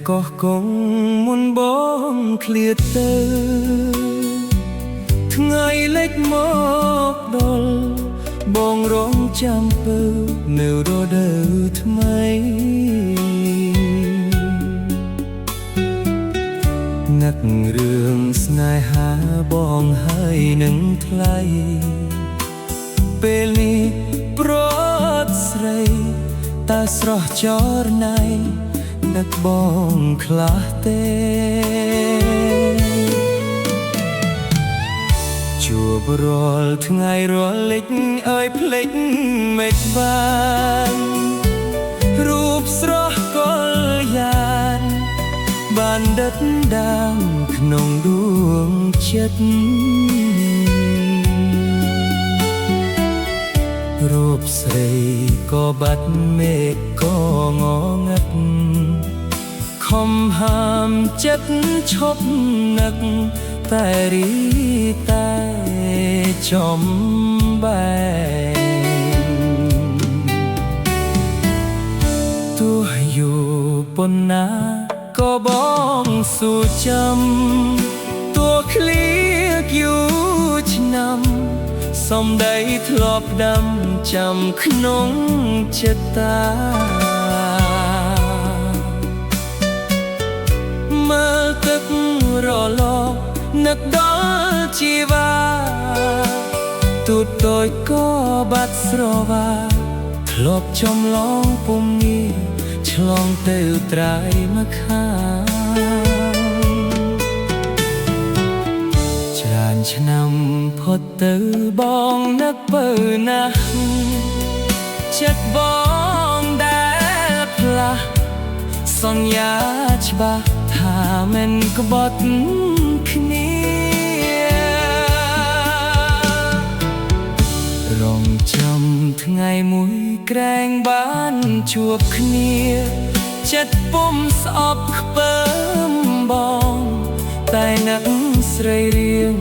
ក៏គង់មុនបងឃ្លាតទៅថ្ងៃលេចមកដល់បងរងចាំពើនៅរដូវថ្មីនឹករឿងស្នេហាបងហើយនឹងថ្លៃពេលនេះប្រត់ស្រីតើស្រស់ចរណៃនឹកបងខ្លះទេជួបរាល់ថ្ងៃរាល់លិចអើយភ្លេចមិនបានរូបស្រស់កលយ៉ាងបានដិតដាងក្នុងដួងចិត្តរូបស្រីក៏បាត់មេឃក៏ងងឹតខំហាមចិត្តឈប់នឹកតែរីតែចំបែងទោះอยู่ប៉ុណ្ណាក៏បងស៊ូចាំទោះឃ្លៀកយូរឆ្នាំសំដីធ្លាប់ដាំចាំក្នុងចិត្តតាមើលទឹករលកនឹកដល់ជីវាទូតតូចក៏បាត់ស្រវាធ្លាប់ចំឡងពុំងារឆ្លងទៅត្រើយមកខាងច្រើនឆ្នាំផុតទៅបងនឹកបើណាស់ចិត្តបងដែលផ្លាស់សន្យាច្បាស់ថាមិនក្បត់គ្នារងចាំថ្ងៃមួយក្រែងបានជួបគ្នាចិត្តពុំស្អប់ខ្ពើមបងតែនឹកស្រីរៀង